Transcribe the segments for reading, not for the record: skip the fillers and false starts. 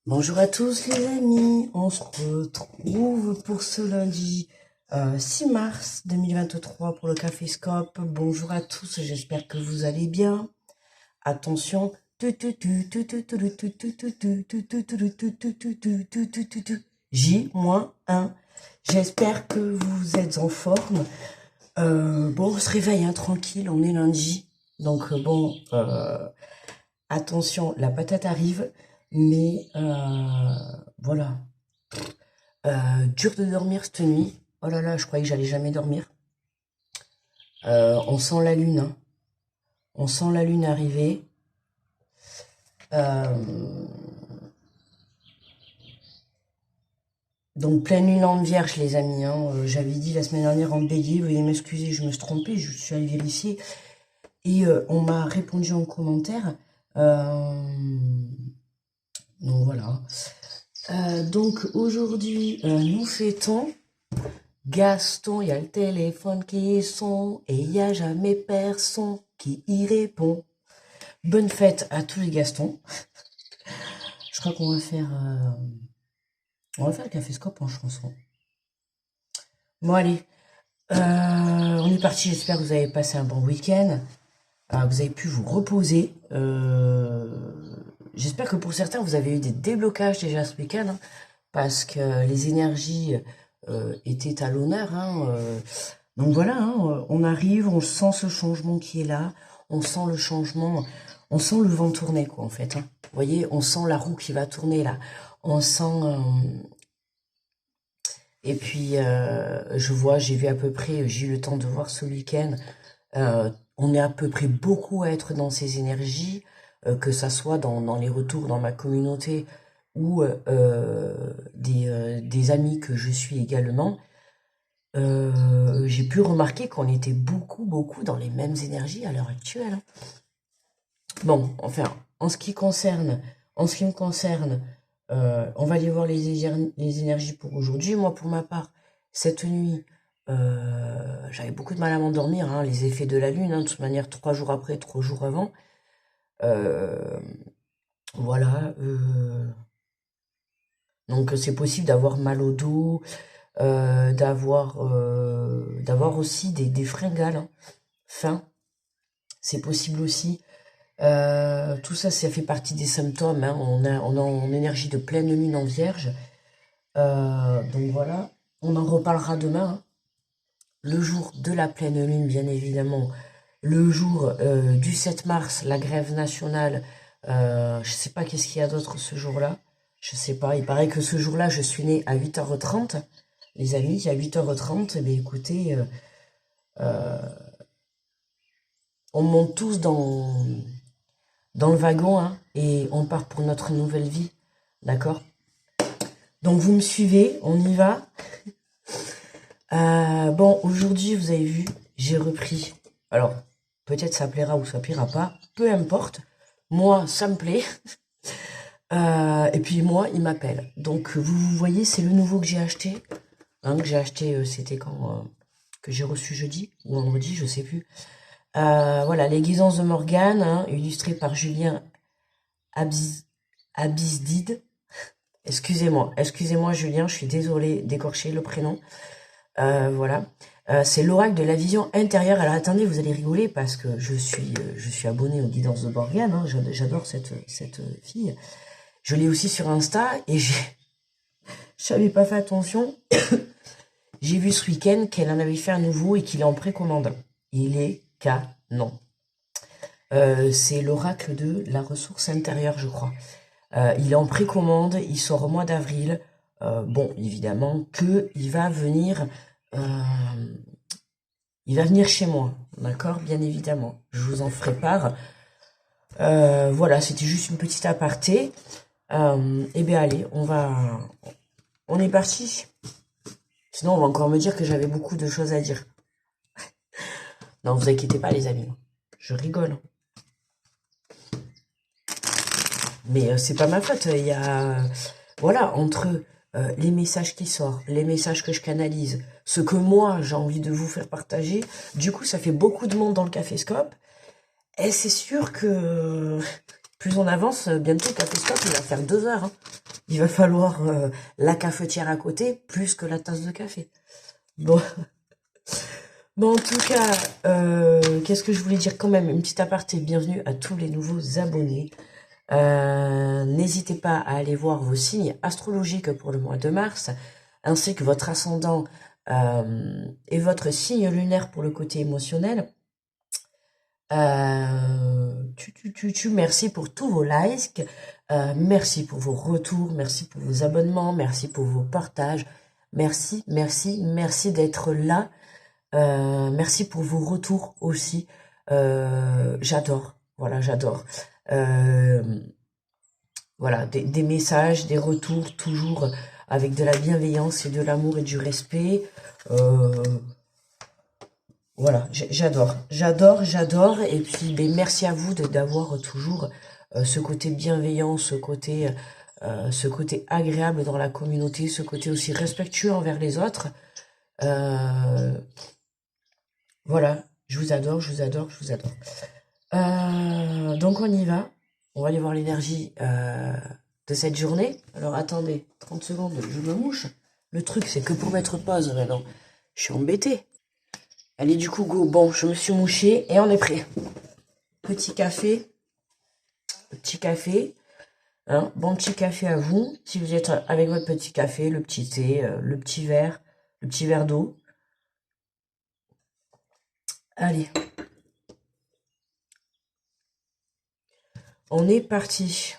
Bonjour à tous les amis, on se retrouve pour ce lundi 6 mars 2023 pour le Café Scope. Bonjour à tous, j'espère que vous allez bien. Attention, J-1. J'espère que vous êtes en forme. Bon, on se réveille tranquille, on est lundi. Donc attention, la patate arrive. Mais voilà, dur de dormir cette nuit. Oh là là, je croyais que j'allais jamais dormir. On sent la lune, hein. On sent la lune arriver. Donc pleine lune en vierge les amis, hein. J'avais dit la semaine dernière en bélier, veuillez m'excuser, je me suis trompée, je suis allée vérifier. Et on m'a répondu en commentaire. Donc voilà. Donc aujourd'hui, nous fêtons Gaston, il y a le téléphone qui sonne et il n'y a jamais personne qui y répond. Bonne fête à tous les Gastons. Je crois qu'on va faire le Café Scope en chanson. Bon allez, on est parti. J'espère que vous avez passé un bon week-end. Vous avez pu vous reposer. J'espère que pour certains vous avez eu des déblocages déjà ce week-end, hein, parce que les énergies étaient à l'honneur. Donc voilà, hein, on arrive, on sent ce changement qui est là, on sent le changement, on sent le vent tourner quoi en fait. Hein. Vous voyez, on sent la roue qui va tourner là, on sent. Et puis j'ai vu à peu près, j'ai eu le temps de voir ce week-end. On est à peu près beaucoup à être dans ces énergies, que ça soit dans les retours dans ma communauté ou des amis que je suis également. J'ai pu remarquer qu'on était beaucoup dans les mêmes énergies à l'heure actuelle. Hein. Bon, enfin, en ce qui me concerne, on va aller voir les énergies pour aujourd'hui. Moi, pour ma part, cette nuit, j'avais beaucoup de mal à m'endormir, hein, les effets de la lune, hein, de toute manière, 3 jours après, 3 jours avant. Voilà. Donc, c'est possible d'avoir mal au dos, d'avoir aussi des fringales, hein, faim. C'est possible aussi. Tout ça, ça fait partie des symptômes. Hein. On est en énergie de pleine lune en vierge. Donc voilà. On en reparlera demain. Hein. Le jour de la pleine lune, bien évidemment. Le jour du 7 mars, la grève nationale. Je sais pas qu'est-ce qu'il y a d'autre ce jour-là. Je sais pas. Il paraît que ce jour-là, je suis née à 8h30. Les amis, à 8h30, eh bien, écoutez, on monte tous dans le wagon, hein, et on part pour notre nouvelle vie, d'accord? Donc vous me suivez, on y va. Bon, aujourd'hui, vous avez vu, j'ai repris. Alors, peut-être ça plaira ou ça plaira pas, peu importe. Moi, ça me plaît. Et puis moi, il m'appelle. Donc vous voyez, c'est le nouveau que j'ai acheté. Hein, que j'ai acheté, c'était quand que j'ai reçu jeudi ou vendredi, je sais plus. Voilà, les guisances de Morgane, hein, illustrées par Julien Abisdid. Excusez-moi Julien, je suis désolée d'écorcher le prénom. Voilà. C'est l'oracle de la vision intérieure. Alors attendez, vous allez rigoler parce que je suis abonné aux guidances de Morgane. Hein, j'adore cette fille. Je l'ai aussi sur Insta et j'avais pas fait attention. J'ai vu ce week-end qu'elle en avait fait un nouveau et qu'il est en précommande. Il est canon. C'est l'oracle de la ressource intérieure, je crois. Il est en précommande, il sort au mois d'avril. Bon, évidemment que il va venir chez moi, d'accord, bien évidemment. Je vous en ferai part. Voilà, c'était juste une petite aparté. Eh bien, allez, on est parti. Sinon, on va encore me dire que j'avais beaucoup de choses à dire. Non, vous inquiétez pas, les amis. Je rigole. Mais c'est pas ma faute. Il y a, voilà, entre les messages qui sortent, les messages que je canalise, ce que moi j'ai envie de vous faire partager. Du coup, ça fait beaucoup de monde dans le Café Scope. Et c'est sûr que plus on avance, bientôt le Café Scope, il va faire 2 heures. Hein. il va falloir la cafetière à côté plus que la tasse de café. Bon, bon en tout cas, qu'est-ce que je voulais dire quand même? Une petite aparté, bienvenue à tous les nouveaux abonnés. N'hésitez pas à aller voir vos signes astrologiques pour le mois de mars, ainsi que votre ascendant et votre signe lunaire pour le côté émotionnel. Merci pour tous vos likes, merci pour vos retours, merci pour vos abonnements, merci pour vos partages, merci, merci, merci d'être là, merci pour vos retours aussi, j'adore, voilà, j'adore. Voilà, des messages, des retours, toujours avec de la bienveillance et de l'amour et du respect. Voilà, j'adore, j'adore, j'adore. Et puis, ben, merci à vous d'avoir toujours ce côté bienveillant, ce côté agréable dans la communauté, ce côté aussi respectueux envers les autres. Voilà, je vous adore, je vous adore, je vous adore. Donc on y va. On va aller voir l'énergie de cette journée. Alors attendez, 30 secondes, je me mouche. Le truc, c'est que pour mettre pause maintenant, je suis embêtée. Allez, du coup, go. Bon, je me suis mouchée et on est prêt. Petit café. Petit café. Hein, bon petit café à vous. Si vous êtes avec votre petit café, le petit thé, le petit verre d'eau. Allez. On est parti.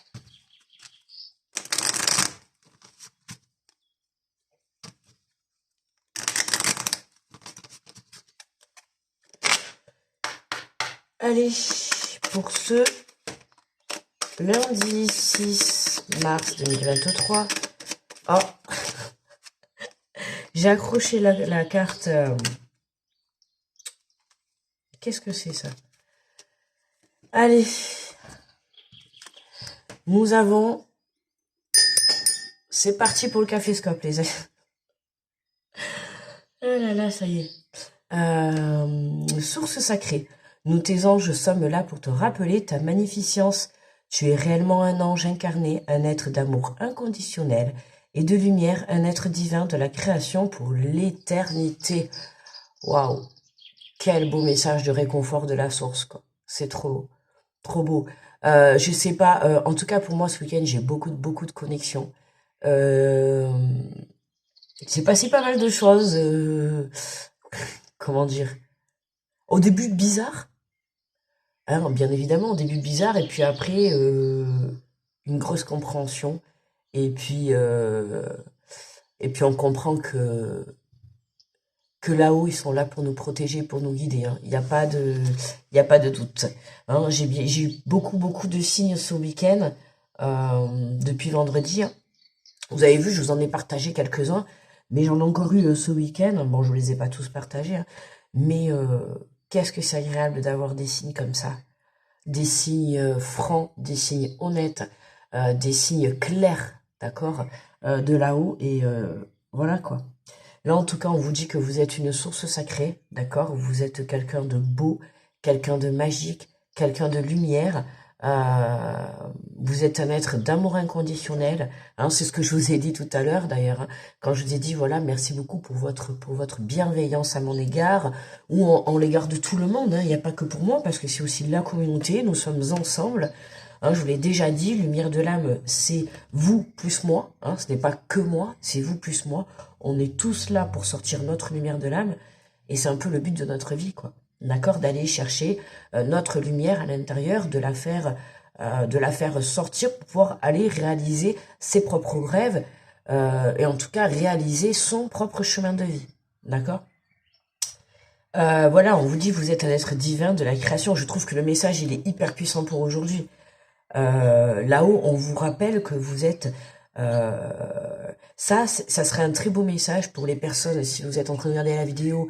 Allez, pour ce lundi 6 mars 2023. Oh, j'ai accroché la carte. Qu'est-ce que c'est ça? Allez, nous avons... C'est parti pour le café-scope, les amis. Oh là là, ça y est. Source sacrée. Nous, tes anges, sommes là pour te rappeler ta magnificence. Tu es réellement un ange incarné, un être d'amour inconditionnel et de lumière, un être divin de la création pour l'éternité. Waouh! Quel beau message de réconfort de la source, quoi. C'est trop beau. Je sais pas, en tout cas pour moi ce week-end, j'ai beaucoup de connexions. C'est passé pas mal de choses. Comment dire? Au début bizarre, hein, bien évidemment, au début bizarre, et puis après une grosse compréhension. Et puis on comprend que là-haut, ils sont là pour nous protéger, pour nous guider. Hein. Il n'y a pas de doute. Hein. J'ai eu beaucoup de signes ce week-end, depuis vendredi. Hein. Vous avez vu, je vous en ai partagé quelques-uns, mais j'en ai encore eu ce week-end. Bon, je ne les ai pas tous partagés, hein, mais qu'est-ce que c'est agréable d'avoir des signes comme ça. Des signes francs, des signes honnêtes, des signes clairs, d'accord, de là-haut, et voilà quoi. Là, en tout cas, on vous dit que vous êtes une source sacrée, d'accord? Vous êtes quelqu'un de beau, quelqu'un de magique, quelqu'un de lumière. Euh, Vous êtes un être d'amour inconditionnel. Hein, c'est ce que je vous ai dit tout à l'heure, d'ailleurs, hein, quand je vous ai dit, voilà, merci beaucoup pour votre bienveillance à mon égard, ou en l'égard de tout le monde. Hein, il n'y a pas que pour moi, parce que c'est aussi la communauté, nous sommes ensemble. Hein, je vous l'ai déjà dit, lumière de l'âme, c'est vous plus moi. Hein, ce n'est pas que moi, c'est vous plus moi. On est tous là pour sortir notre lumière de l'âme. Et c'est un peu le but de notre vie, quoi. D'accord? D'aller chercher notre lumière à l'intérieur, de la faire sortir pour pouvoir aller réaliser ses propres rêves, et en tout cas réaliser son propre chemin de vie. D'accord? Voilà, on vous dit vous êtes un être divin de la création. Je trouve que le message, il est hyper puissant pour aujourd'hui. Là-haut, on vous rappelle que vous êtes... ça serait un très beau message pour les personnes, si vous êtes en train de regarder la vidéo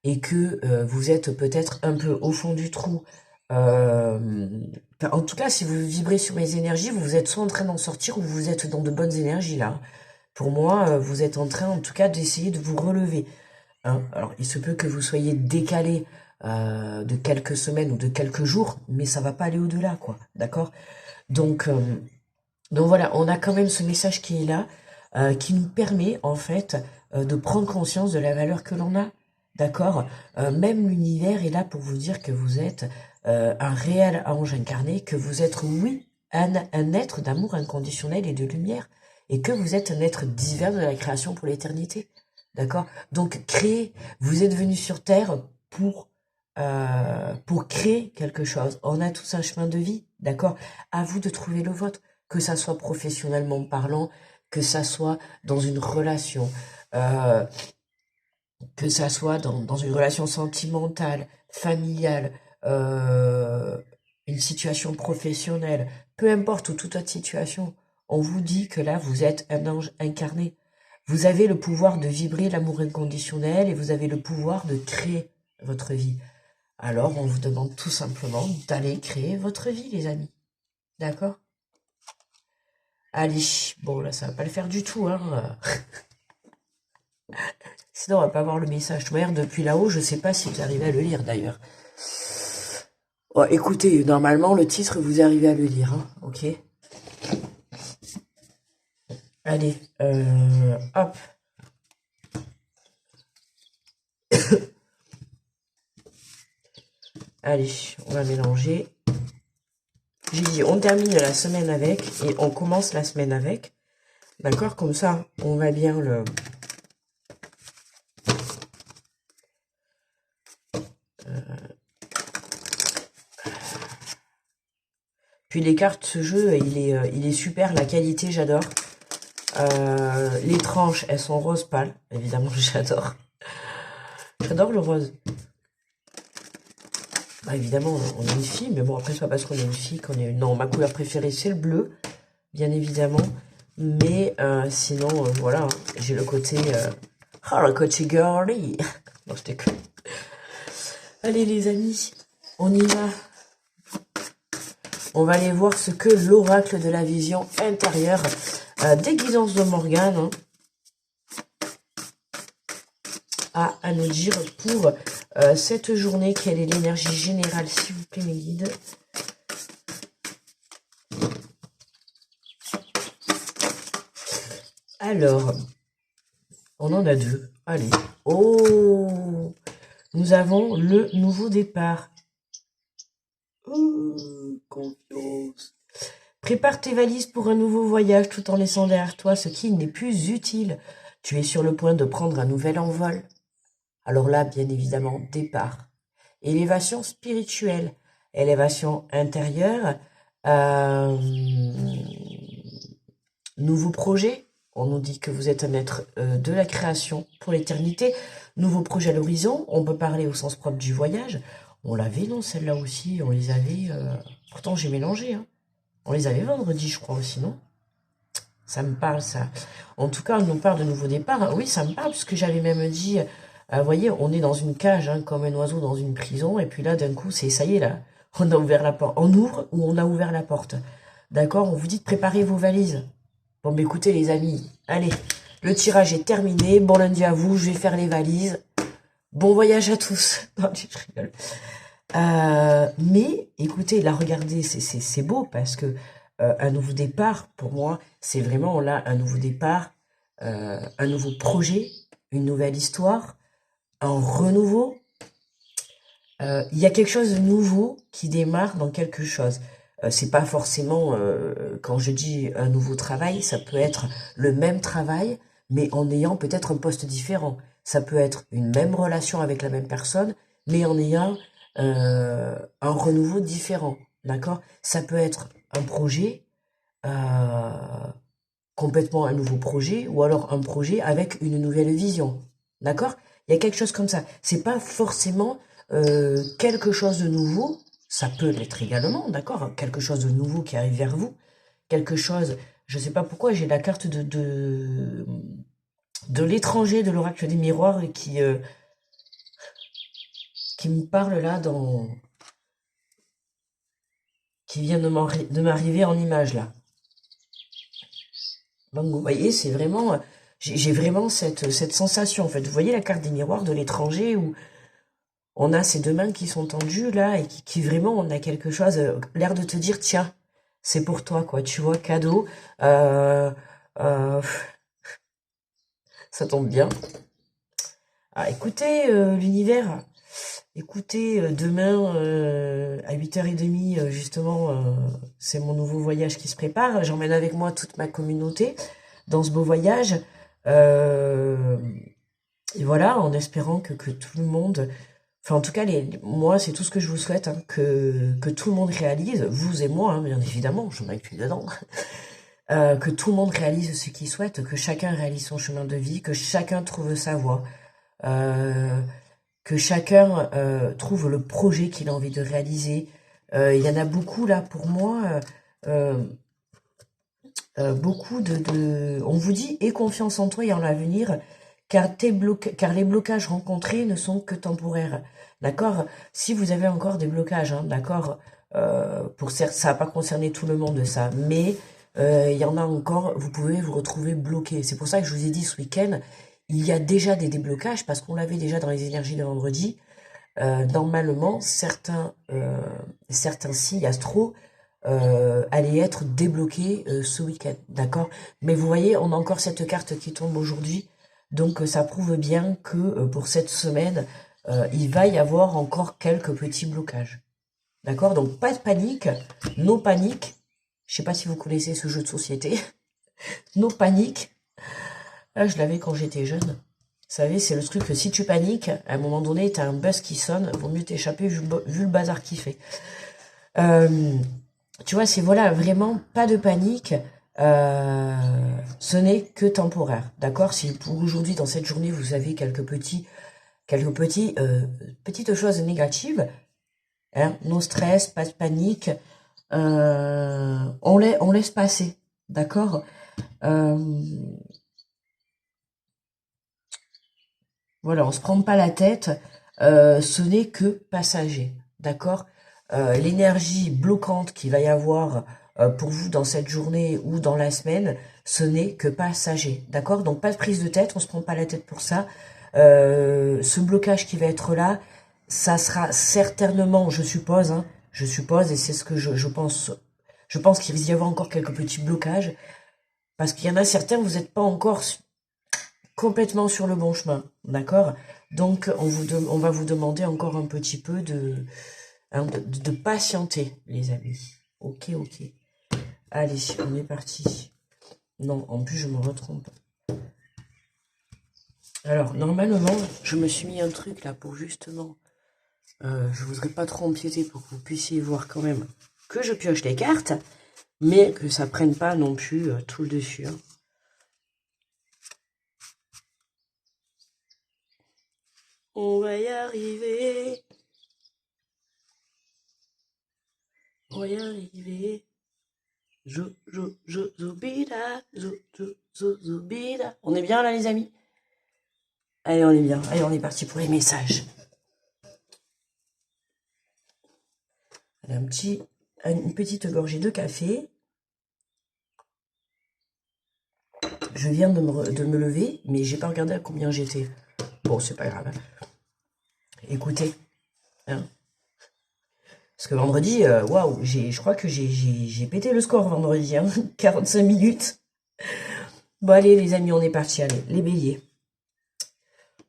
et que vous êtes peut-être un peu au fond du trou. En tout cas, si vous vibrez sur mes énergies, vous êtes soit en train d'en sortir ou vous êtes dans de bonnes énergies, là. Pour moi, vous êtes en train, en tout cas, d'essayer de vous relever. Hein. Alors, il se peut que vous soyez décalé de quelques semaines ou de quelques jours, mais ça va pas aller au-delà, quoi. D'accord? Donc Donc voilà, on a quand même ce message qui est là, qui nous permet en fait de prendre conscience de la valeur que l'on a. D'accord? Même l'univers est là pour vous dire que vous êtes un réel ange incarné, que vous êtes, oui, un être d'amour inconditionnel et de lumière, et que vous êtes un être divin de la création pour l'éternité. D'accord? Donc créer, vous êtes venu sur Terre pour créer quelque chose. On a tous un chemin de vie, d'accord? À vous de trouver le vôtre, que ça soit professionnellement parlant, que ça soit dans une relation, euh, que ça soit dans une relation sentimentale, familiale, euh, une situation professionnelle, peu importe ou toute autre situation, on vous dit que là, vous êtes un ange incarné. Vous avez le pouvoir de vibrer l'amour inconditionnel et vous avez le pouvoir de créer votre vie. Alors, on vous demande tout simplement d'aller créer votre vie, les amis. D'accord? Allez, bon, là, ça va pas le faire du tout, hein. Sinon, on va pas voir le message. Merde, depuis là-haut, je sais pas si vous arrivez à le lire, d'ailleurs. Oh, écoutez, normalement, le titre, vous arrivez à le lire, hein, ok? Allez, hop. Allez, on va mélanger. J'ai dit, on termine la semaine avec et on commence la semaine avec. D'accord? Comme ça, on va bien le... Puis les cartes, ce jeu, il est super. La qualité, j'adore. Les tranches, elles sont rose pâle. Évidemment, j'adore. J'adore le rose. Bah, évidemment, on est une fille, mais bon, après, c'est pas parce qu'on est une fille qu'on est... Non, ma couleur préférée, c'est le bleu, bien évidemment. Mais sinon, voilà, j'ai le côté... le côté girly. Non, je déconne. Allez, les amis, on y va. On va aller voir ce que l'oracle de la vision intérieure, déguisance de Morgane, hein, a à nous dire pour cette journée. Quelle est l'énergie générale, s'il vous plaît, mes guides? Alors, on en a deux. Allez. Oh, nous avons le nouveau départ. Oh, confiance. Prépare tes valises pour un nouveau voyage tout en laissant derrière toi ce qui n'est plus utile. Tu es sur le point de prendre un nouvel envol. Alors là, bien évidemment, départ. Élévation spirituelle, élévation intérieure, nouveau projet. On nous dit que vous êtes un être de la création pour l'éternité. Nouveau projet à l'horizon. On peut parler au sens propre du voyage. On l'avait, non, celle-là aussi. On les avait... Pourtant, j'ai mélangé. Hein. On les avait vendredi, je crois aussi, non? Ça me parle, ça. En tout cas, on nous parle de nouveau départ. Oui, ça me parle, parce que j'avais même dit... vous voyez, on est dans une cage, hein, comme un oiseau dans une prison. Et puis là, d'un coup, ça y est, là. On a ouvert la porte. On ouvre ou on a ouvert la porte. D'accord? On vous dit de préparer vos valises. Bon, bah écoutez les amis, allez, le tirage est terminé. Bon lundi à vous, je vais faire les valises. Bon voyage à tous. Non, je rigole. Mais écoutez, là, regardez, c'est beau parce que un nouveau départ, pour moi, c'est vraiment là un nouveau départ, un nouveau projet, une nouvelle histoire, un renouveau. Il y a quelque chose de nouveau qui démarre dans quelque chose. C'est pas forcément, quand je dis un nouveau travail, ça peut être le même travail, mais en ayant peut-être un poste différent. Ça peut être une même relation avec la même personne, mais en ayant un renouveau différent. D'accord? Ça peut être un projet, complètement un nouveau projet, ou alors un projet avec une nouvelle vision. D'accord? Il y a quelque chose comme ça. C'est pas forcément quelque chose de nouveau. Ça peut l'être également, d'accord? Quelque chose de nouveau qui arrive vers vous. Quelque chose, je sais pas pourquoi, j'ai la carte de l'étranger de l'oracle des miroirs qui me parle là qui vient de m'arriver en image là. Donc vous voyez, c'est vraiment, j'ai vraiment cette sensation en fait. Vous voyez la carte des miroirs de l'étranger où on a ces deux mains qui sont tendues là et qui vraiment on a quelque chose, l'air de te dire tiens, C'est pour toi, quoi, tu vois, cadeau. Euh, euh, ça tombe bien. Ah, écoutez, l'univers, écoutez, demain, à 8h30, justement, c'est mon nouveau voyage qui se prépare. J'emmène avec moi toute ma communauté dans ce beau voyage. Euh, et voilà, en espérant que tout le monde, enfin en tout cas, moi, c'est tout ce que je vous souhaite, hein, que tout le monde réalise, vous et moi, hein, bien évidemment, je m'inclus dedans, que tout le monde réalise ce qu'il souhaite, que chacun réalise son chemin de vie, que chacun trouve sa voie, euh, que chacun trouve le projet qu'il a envie de réaliser. Il y en a beaucoup là pour moi, euh, beaucoup on vous dit aie confiance en toi et en l'avenir, car les blocages rencontrés ne sont que temporaires. D'accord? Si vous avez encore des blocages, hein, d'accord, ça va pas concerner tout le monde ça, mais il y en a encore, vous pouvez vous retrouver bloqué. C'est pour ça que je vous ai dit ce week-end, il y a déjà des déblocages parce qu'on l'avait déjà dans les énergies de vendredi. Normalement, certains signes astro allaient être débloqués ce week-end, d'accord? Mais vous voyez, on a encore cette carte qui tombe aujourd'hui, donc ça prouve bien que pour cette semaine, il va y avoir encore quelques petits blocages, d'accord? Donc pas de panique, no panique. Je sais pas si vous connaissez ce jeu de société, no panique. Là, je l'avais quand j'étais jeune. Vous savez, c'est le truc que si tu paniques, à un moment donné, t'as un buzz qui sonne, vaut mieux t'échapper vu le bazar qu'il fait. Euh, Tu vois, c'est voilà, vraiment pas de panique. Ce n'est que temporaire, d'accord? Si pour aujourd'hui, dans cette journée, vous avez petites choses négatives, hein, no stress, pas de panique, on laisse passer, d'accord? Euh, Voilà, on se prend pas la tête, ce n'est que passager, d'accord? L'énergie bloquante qu'il va y avoir pour vous dans cette journée ou dans la semaine, ce n'est que passager, d'accord? Donc pas de prise de tête, on se prend pas la tête pour ça. Ce blocage qui va être là, ça sera certainement, je suppose, et c'est ce que je pense qu'il risque d'y avoir encore quelques petits blocages, parce qu'il y en a certains, vous n'êtes pas encore complètement sur le bon chemin, d'accord? Donc, on va vous demander encore un petit peu de patienter, les amis. Ok, ok. Allez, on est parti. Non, en plus, je me retrompe. Alors, normalement, je me suis mis un truc là pour justement... je voudrais pas trop empiéter pour que vous puissiez voir quand même que je pioche les cartes, mais que ça prenne pas non plus tout le dessus, hein. On va y arriver. On va y arriver. Zobida, zobida. On est bien là, les amis? Allez, on est bien. Allez, on est parti pour les messages. Allez, une petite gorgée de café. Je viens de me lever, mais j'ai pas regardé à combien j'étais. Bon, c'est pas grave. Écoutez, hein. Parce que vendredi, waouh, je crois que j'ai pété le score vendredi, hein. 45 minutes. Bon, allez, les amis, on est parti. Allez, les béliers.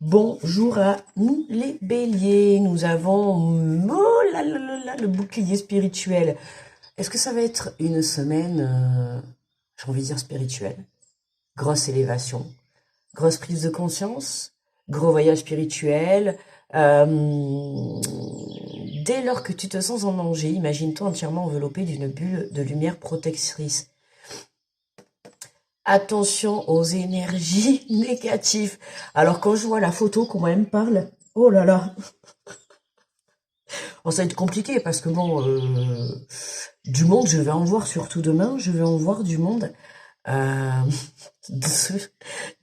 Bonjour à nous les béliers, nous avons oh là là là là, le bouclier spirituel. Est-ce que ça va être une semaine, j'ai envie de dire spirituelle, grosse élévation, grosse prise de conscience, gros voyage spirituel. Dès lors que tu te sens en danger, imagine-toi entièrement enveloppé d'une bulle de lumière protectrice. Attention aux énergies négatives. Alors quand je vois la photo qu'on me parle, oh là là, bon, ça va être compliqué parce que bon, du monde, je vais en voir surtout demain, je vais en voir du monde. Euh,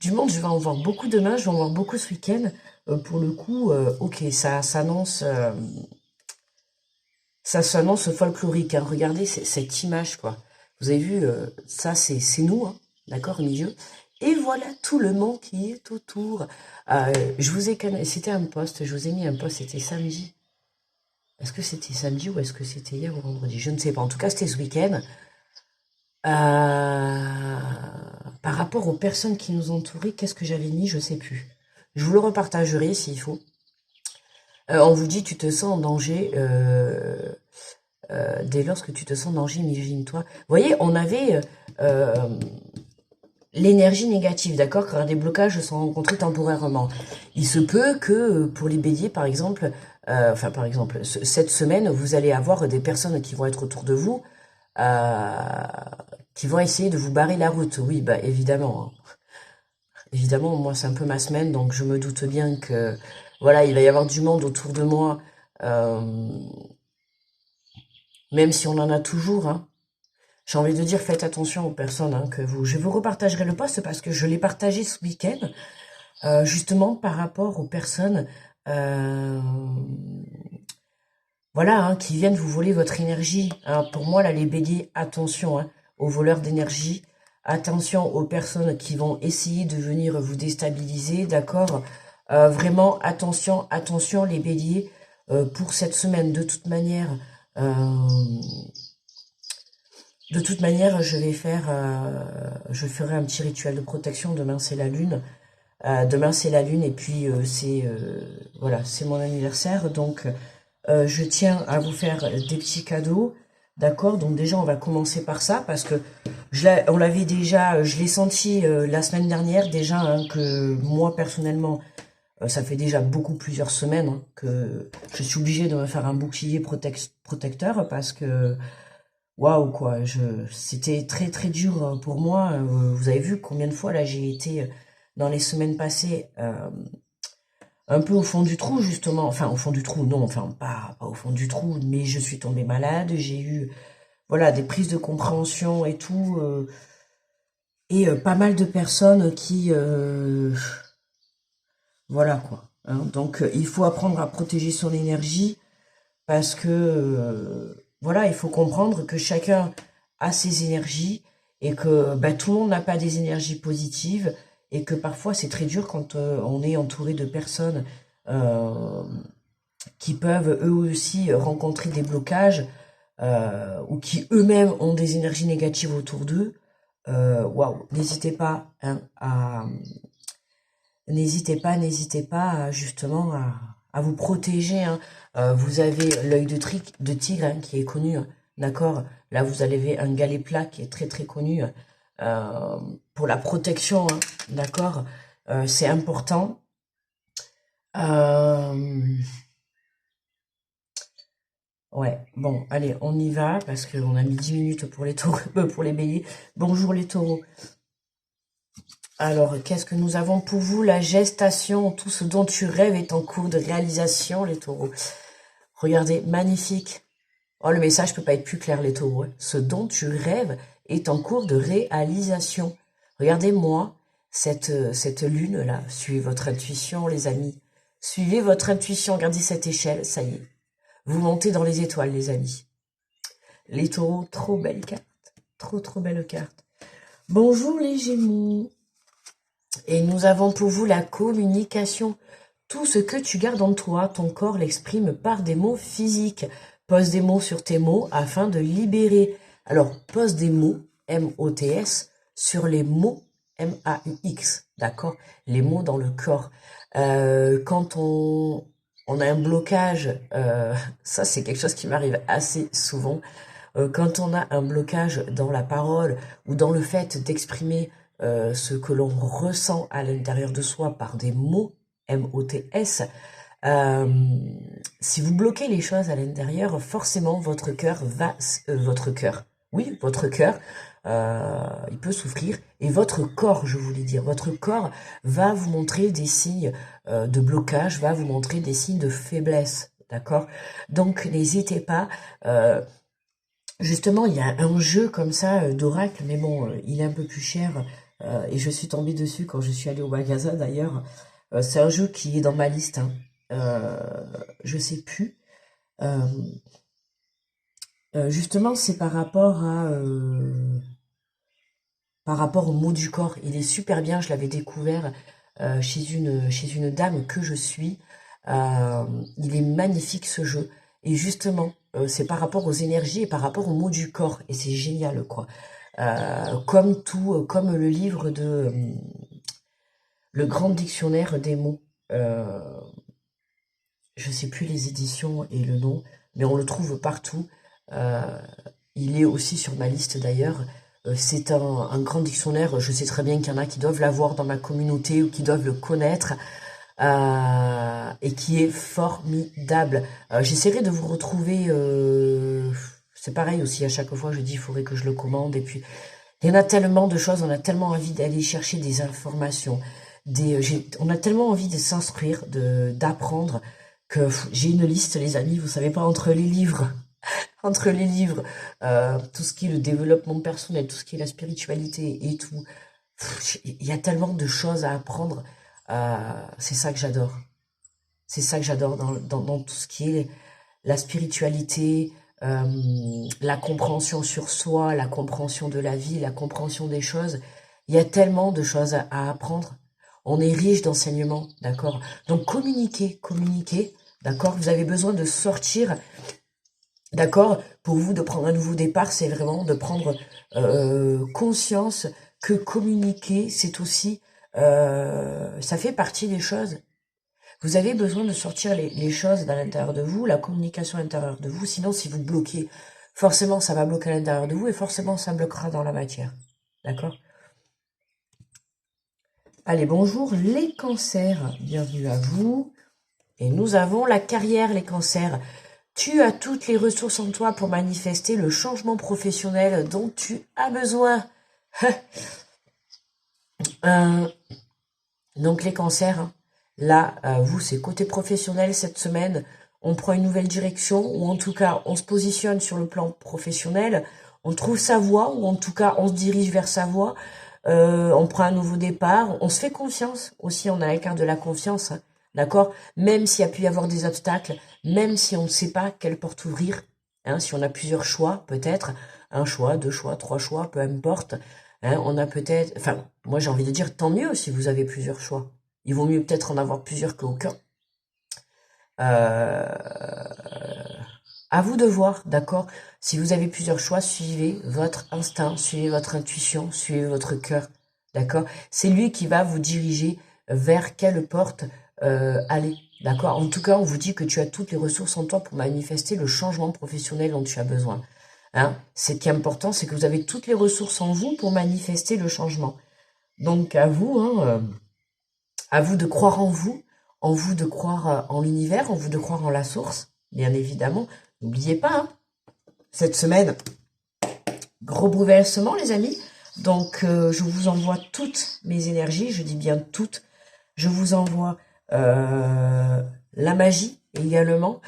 du monde, je vais en voir beaucoup demain, je vais en voir beaucoup ce week-end. Pour le coup, ok, ça s'annonce folklorique, hein. Regardez cette image, quoi. Vous avez vu, ça c'est nous, hein, d'accord, au milieu. Et voilà tout le monde qui est autour. Je vous ai c'était un post, je vous ai mis un post, c'était samedi. Est-ce que c'était samedi ou est-ce que c'était hier ou vendredi? Je ne sais pas. En tout cas, c'était ce week-end. Par rapport aux personnes qui nous entouraient, qu'est-ce que j'avais mis? Je sais plus. Je vous le repartagerai s'il faut. On vous dit, tu te sens en danger dès lors que tu te sens en danger, imagine-toi. Vous voyez, on avait euh, l'énergie négative, d'accord, quand des blocages sont rencontrés temporairement. Il se peut que pour les béliers, par exemple, cette semaine, vous allez avoir des personnes qui vont être autour de vous, euh, qui vont essayer de vous barrer la route. Oui, bah évidemment, hein. Évidemment, moi c'est un peu ma semaine, donc je me doute bien que voilà, il va y avoir du monde autour de moi, euh, même si on en a toujours, hein. J'ai envie de dire, faites attention aux personnes hein, que vous. Je vous repartagerai le post parce que je l'ai partagé ce week-end, justement par rapport aux personnes, euh, voilà, hein, qui viennent vous voler votre énergie. Hein. Pour moi, là, les béliers, attention hein, aux voleurs d'énergie. Attention aux personnes qui vont essayer de venir vous déstabiliser, d'accord. Vraiment, attention, attention les béliers pour cette semaine. De toute manière, je ferai un petit rituel de protection. Demain, c'est la lune. Demain, c'est la lune et puis voilà, c'est mon anniversaire. Donc, je tiens à vous faire des petits cadeaux. D'accord? Donc déjà, on va commencer par ça parce que on l'avait déjà, je l'ai senti la semaine dernière déjà hein, que moi personnellement, ça fait déjà plusieurs semaines hein, que je suis obligée de me faire un bouclier protecteur parce que waouh quoi, c'était très très dur pour moi. Vous avez vu combien de fois là j'ai été dans les semaines passées un peu au fond du trou justement, enfin au fond du trou, non, enfin pas au fond du trou, mais je suis tombée malade, j'ai eu voilà des prises de compréhension et tout, et pas mal de personnes qui voilà quoi. Hein. Donc il faut apprendre à protéger son énergie parce que voilà, il faut comprendre que chacun a ses énergies et que bah, tout le monde n'a pas des énergies positives et que parfois c'est très dur quand on est entouré de personnes euh, qui peuvent eux aussi rencontrer des blocages ou qui eux-mêmes ont des énergies négatives autour d'eux. Waouh, n'hésitez pas hein, n'hésitez pas justement à vous protéger. Hein. Vous avez l'œil de tigre hein, qui est connu, hein, d'accord. Là, vous avez un galet plat qui est très très connu pour la protection, hein, d'accord. C'est important. Ouais, bon, allez, on y va parce qu'on a mis 10 minutes pour les taureaux, pour les béliers. Bonjour les taureaux. Alors, qu'est-ce que nous avons pour vous? La gestation, tout ce dont tu rêves est en cours de réalisation, les taureaux. Regardez, magnifique. Oh, le message peut pas être plus clair, les taureaux. Hein. Ce dont tu rêves est en cours de réalisation. Regardez-moi, cette lune-là. Suivez votre intuition, les amis. Suivez votre intuition. Regardez cette échelle, ça y est. Vous montez dans les étoiles, les amis. Les taureaux, trop belle carte. Trop, trop belle carte. Bonjour les gémeaux. Et nous avons pour vous la communication. Tout ce que tu gardes en toi, ton corps l'exprime par des mots physiques. Pose des mots sur tes mots afin de libérer. Alors, pose des mots, M-O-T-S, sur les mots, M-A-U-X, d'accord? Les mots dans le corps. Quand on a un blocage, ça c'est quelque chose qui m'arrive assez souvent, quand on a un blocage dans la parole ou dans le fait d'exprimer ce que l'on ressent à l'intérieur de soi par des mots, M-O-T-S, si vous bloquez les choses à l'intérieur, forcément votre cœur votre cœur, il peut souffrir et votre corps, je voulais dire, votre corps va vous montrer des signes de blocage, va vous montrer des signes de faiblesse, d'accord? Donc n'hésitez pas. Justement, il y a un jeu comme ça d'oracle, mais bon, il est un peu plus cher et je suis tombée dessus quand je suis allée au magasin d'ailleurs. C'est un jeu qui est dans ma liste. Hein. Je sais plus. Euh, Justement, c'est par rapport au mot du corps. Il est super bien. Je l'avais découvert chez une dame que je suis. Il est magnifique ce jeu. Et justement, c'est par rapport aux énergies et par rapport au mot du corps. Et c'est génial, quoi. comme tout, comme le livre de Le Grand Dictionnaire des mots. Je sais plus les éditions et le nom, mais on le trouve partout. Euh, il est aussi sur ma liste d'ailleurs. C'est un grand dictionnaire. Je sais très bien qu'il y en a qui doivent l'avoir dans ma communauté ou qui doivent le connaître. Et qui est formidable. J'essaierai de vous retrouver. C'est pareil aussi, à chaque fois je dis il faudrait que je le commande. Et puis il y en a tellement de choses, on a tellement envie d'aller chercher des informations. On a tellement envie de s'instruire, d'apprendre, que j'ai une liste, les amis, vous savez pas, entre les livres, entre les livres, tout ce qui est le développement personnel, tout ce qui est la spiritualité et tout. Il y a tellement de choses à apprendre. C'est ça que j'adore. C'est ça que j'adore dans tout ce qui est la spiritualité, la compréhension sur soi, la compréhension de la vie, la compréhension des choses. Il y a tellement de choses à apprendre. On est riche d'enseignements, d'accord? Donc communiquez, d'accord? Vous avez besoin de sortir, d'accord? Pour vous, de prendre un nouveau départ, c'est vraiment de prendre conscience que communiquer, c'est aussi, ça fait partie des choses. Vous avez besoin de sortir les choses dans l'intérieur de vous, la communication à l'intérieur de vous. Sinon, si vous bloquez, forcément, ça va bloquer à l'intérieur de vous et forcément, ça bloquera dans la matière. D'accord? Allez, bonjour les cancers. Bienvenue à vous. Et nous avons la carrière, les cancers. Tu as toutes les ressources en toi pour manifester le changement professionnel dont tu as besoin. Donc les cancers, là, vous, c'est côté professionnel cette semaine. On prend une nouvelle direction, ou en tout cas, on se positionne sur le plan professionnel. On trouve sa voie, ou en tout cas, on se dirige vers sa voie. On prend un nouveau départ. On se fait confiance aussi. On a la carte de la confiance, hein, d'accord? Même s'il y a pu y avoir des obstacles, même si on ne sait pas quelle porte ouvrir, hein, si on a plusieurs choix, peut-être un choix, deux choix, trois choix, peu importe. Hein, on a peut-être, enfin, moi j'ai envie de dire tant mieux si vous avez plusieurs choix. Il vaut mieux peut-être en avoir plusieurs qu'aucun. Euh, à vous de voir, d'accord? Si vous avez plusieurs choix, suivez votre instinct, suivez votre intuition, suivez votre cœur, d'accord? C'est lui qui va vous diriger vers quelle porte aller, d'accord? En tout cas, on vous dit que tu as toutes les ressources en toi pour manifester le changement professionnel dont tu as besoin. Hein? Ce qui est important, c'est que vous avez toutes les ressources en vous pour manifester le changement. Donc à vous, hein, à vous de croire en vous de croire en l'univers, en vous de croire en la source, bien évidemment. N'oubliez pas, hein, cette semaine, gros bouleversement, les amis. Donc, je vous envoie toutes mes énergies, je dis bien toutes. Je vous envoie la magie également,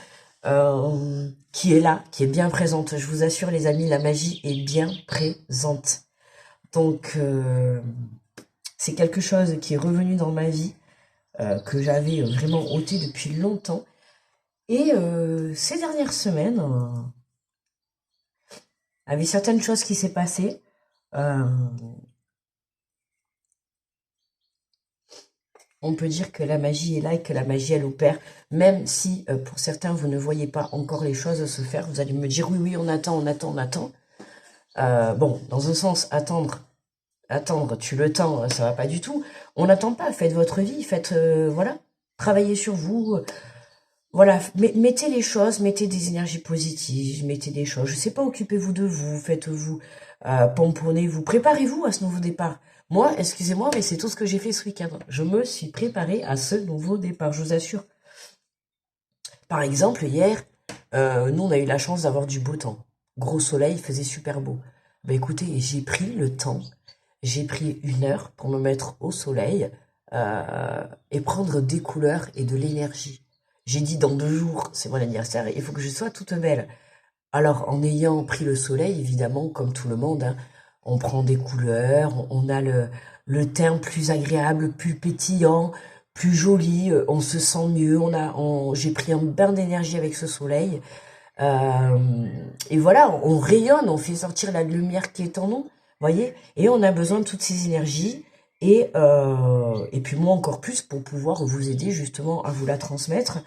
qui est là, qui est bien présente. Je vous assure, les amis, la magie est bien présente. Donc, c'est quelque chose qui est revenu dans ma vie, que j'avais vraiment ôté depuis longtemps. Et ces dernières semaines, avec certaines choses qui s'est passées, on peut dire que la magie est là et que la magie, elle opère. Même si, pour certains, vous ne voyez pas encore les choses se faire, vous allez me dire, oui, oui, on attend, on attend, on attend. Bon, dans un sens, attendre, tu le temps, ça va pas du tout. On n'attend pas, faites votre vie, faites, voilà, travaillez sur vous. Voilà, mettez les choses, mettez des énergies positives, mettez des choses. Je sais pas, occupez-vous de vous, faites-vous, pomponnez-vous, préparez-vous à ce nouveau départ. Moi, excusez-moi, mais c'est tout ce que j'ai fait ce week-end. Je me suis préparée à ce nouveau départ, je vous assure. Par exemple, hier, nous, on a eu la chance d'avoir du beau temps. Gros soleil, il faisait super beau. Bah écoutez, j'ai pris le temps, j'ai pris 1 heure pour me mettre au soleil et prendre des couleurs et de l'énergie. J'ai dit dans 2 jours, c'est mon anniversaire, il faut que je sois toute belle. Alors, en ayant pris le soleil, évidemment, comme tout le monde, hein, on prend des couleurs, on a le teint plus agréable, plus pétillant, plus joli, on se sent mieux, j'ai pris un bain d'énergie avec ce soleil. Et voilà, on rayonne, on fait sortir la lumière qui est en nous, voyez, et on a besoin de toutes ces énergies, et puis moi encore plus pour pouvoir vous aider justement à vous la transmettre,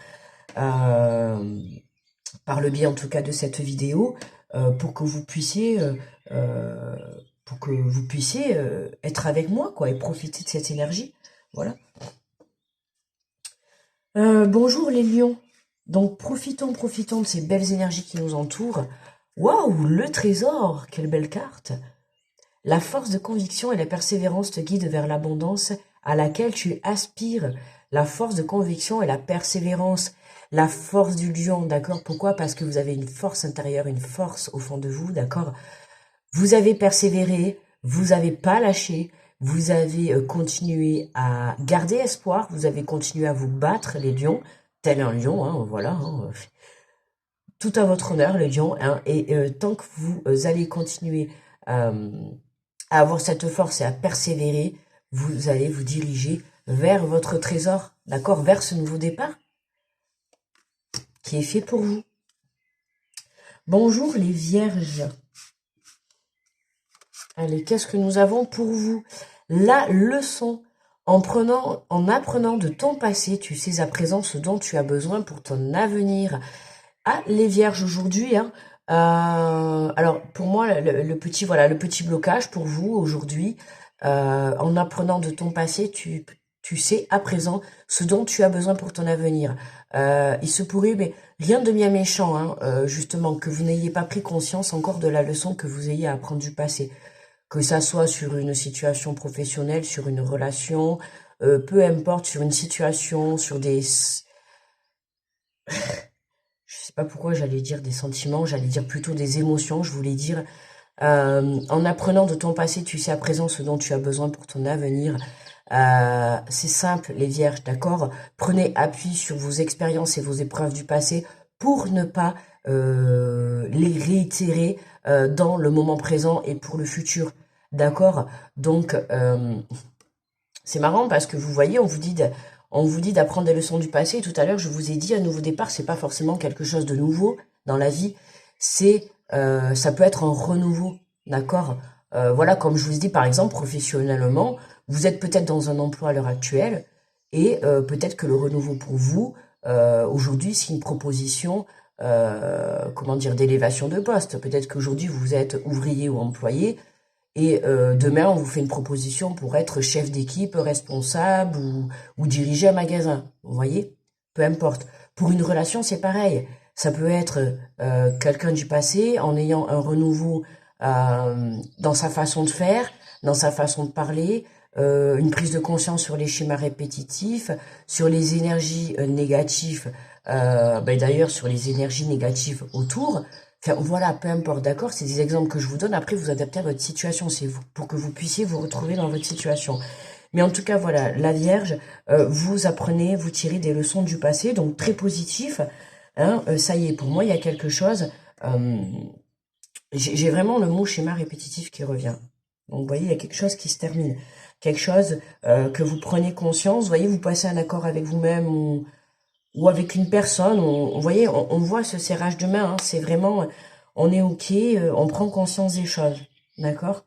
par le biais en tout cas de cette vidéo, pour que vous puissiez pour que vous puissiez être avec moi, quoi, et profiter de cette énergie. Voilà. Bonjour les lions. Donc profitons de ces belles énergies qui nous entourent. Waouh, le trésor, quelle belle carte. La force de conviction et la persévérance te guident vers l'abondance à laquelle tu aspires. La force de conviction et la persévérance, la force du lion, d'accord? Pourquoi? Parce que vous avez une force intérieure, une force au fond de vous, d'accord? Vous avez persévéré, vous n'avez pas lâché, vous avez continué à garder espoir, vous avez continué à vous battre, les lions, tel un lion, hein, voilà, hein, tout à votre honneur, les lions, hein, et tant que vous allez continuer à avoir cette force et à persévérer, vous allez vous diriger vers votre trésor, d'accord, vers ce nouveau départ qui est fait pour vous. Bonjour les vierges. Allez, qu'est-ce que nous avons pour vous? La leçon. En apprenant de ton passé, tu sais à présent ce dont tu as besoin pour ton avenir. Ah, les vierges aujourd'hui, hein. Alors pour moi, le petit blocage pour vous aujourd'hui, en apprenant de ton passé, tu sais à présent ce dont tu as besoin pour ton avenir. Il se pourrait, mais rien de bien méchant, hein, justement, que vous n'ayez pas pris conscience encore de la leçon que vous ayez à apprendre du passé. Que ça soit sur une situation professionnelle, sur une relation, peu importe, sur une situation, sur des... Je sais pas pourquoi j'allais dire des sentiments, j'allais dire plutôt des émotions, je voulais dire... en apprenant de ton passé, tu sais à présent ce dont tu as besoin pour ton avenir. C'est simple, les vierges, d'accord? Prenez appui sur vos expériences et vos épreuves du passé pour ne pas les réitérer dans le moment présent et pour le futur, d'accord? Donc, c'est marrant parce que vous voyez, on vous dit d'apprendre des leçons du passé. Et tout à l'heure, je vous ai dit, un nouveau départ, c'est pas forcément quelque chose de nouveau dans la vie. Ça peut être un renouveau, d'accord? Voilà, comme je vous ai dit, par exemple, professionnellement, vous êtes peut-être dans un emploi à l'heure actuelle et peut-être que le renouveau pour vous, aujourd'hui, c'est une proposition, comment dire, d'élévation de poste. Peut-être qu'aujourd'hui, vous êtes ouvrier ou employé et demain, on vous fait une proposition pour être chef d'équipe, responsable ou diriger un magasin. Vous voyez? Peu importe. Pour une relation, c'est pareil. Ça peut être quelqu'un du passé en ayant un renouveau dans sa façon de faire, dans sa façon de parler, une prise de conscience sur les schémas répétitifs, sur les énergies négatives, d'ailleurs sur les énergies négatives autour. Enfin, voilà, peu importe, d'accord? C'est des exemples que je vous donne. Après, vous adaptez à votre situation, c'est vous, pour que vous puissiez vous retrouver dans votre situation. Mais en tout cas, voilà, la Vierge, vous apprenez, vous tirez des leçons du passé, donc très positif. Hein, ça y est, pour moi, il y a quelque chose. J'ai vraiment le mot schéma répétitif qui revient. Donc, vous voyez, il y a quelque chose qui se termine. Quelque chose que vous prenez conscience. Vous voyez, vous passez un accord avec vous-même ou avec une personne. Vous voyez, on voit ce serrage de main. Hein, c'est vraiment, on est OK, on prend conscience des choses. D'accord?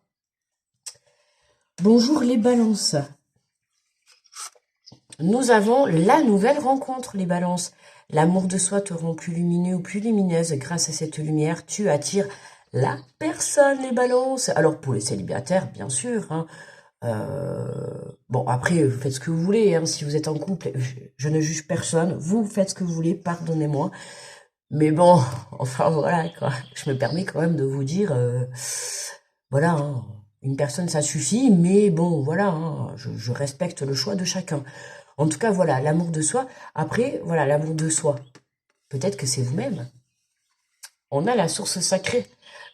Bonjour les balances. Nous avons la nouvelle rencontre, les balances. L'amour de soi te rend plus lumineux ou plus lumineuse. Grâce à cette lumière, tu attires la personne, les balances. Alors, pour les célibataires, bien sûr. Hein, bon, après, vous faites ce que vous voulez. Hein, si vous êtes en couple, je ne juge personne. Vous faites ce que vous voulez, pardonnez-moi. Mais bon, enfin, voilà, quoi. Je me permets quand même de vous dire... voilà, hein, une personne, ça suffit. Mais bon, voilà, hein, je respecte le choix de chacun. En tout cas, voilà, l'amour de soi. Après, voilà, l'amour de soi. Peut-être que c'est vous-même. On a la source sacrée.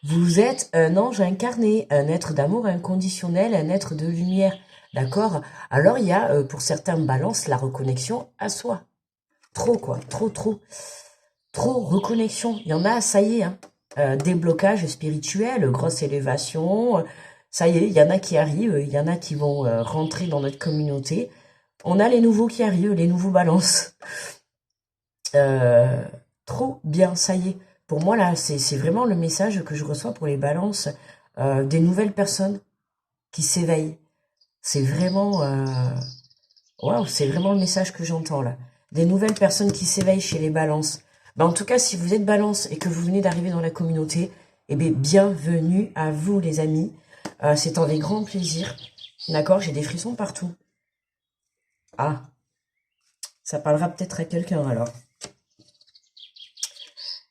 Vous êtes un ange incarné, un être d'amour inconditionnel, un être de lumière. D'accord? Alors, il y a, pour certains balances, la reconnexion à soi. Trop, quoi. Trop reconnexion. Il y en a, ça y est, hein. Déblocage spirituel, grosse élévation. Ça y est, il y en a qui arrivent, il y en a qui vont rentrer dans notre communauté. On a les nouveaux qui arrivent, les nouveaux balances. Trop bien, ça y est. Pour moi, là, c'est vraiment le message que je reçois pour les balances. Des nouvelles personnes qui s'éveillent. C'est vraiment... waouh, c'est vraiment le message que j'entends, là. Des nouvelles personnes qui s'éveillent chez les balances. En tout cas, si vous êtes balance et que vous venez d'arriver dans la communauté, eh bien, bienvenue à vous, les amis. C'est un des grands plaisirs. D'accord, j'ai des frissons partout. Ah, ça parlera peut-être à quelqu'un alors.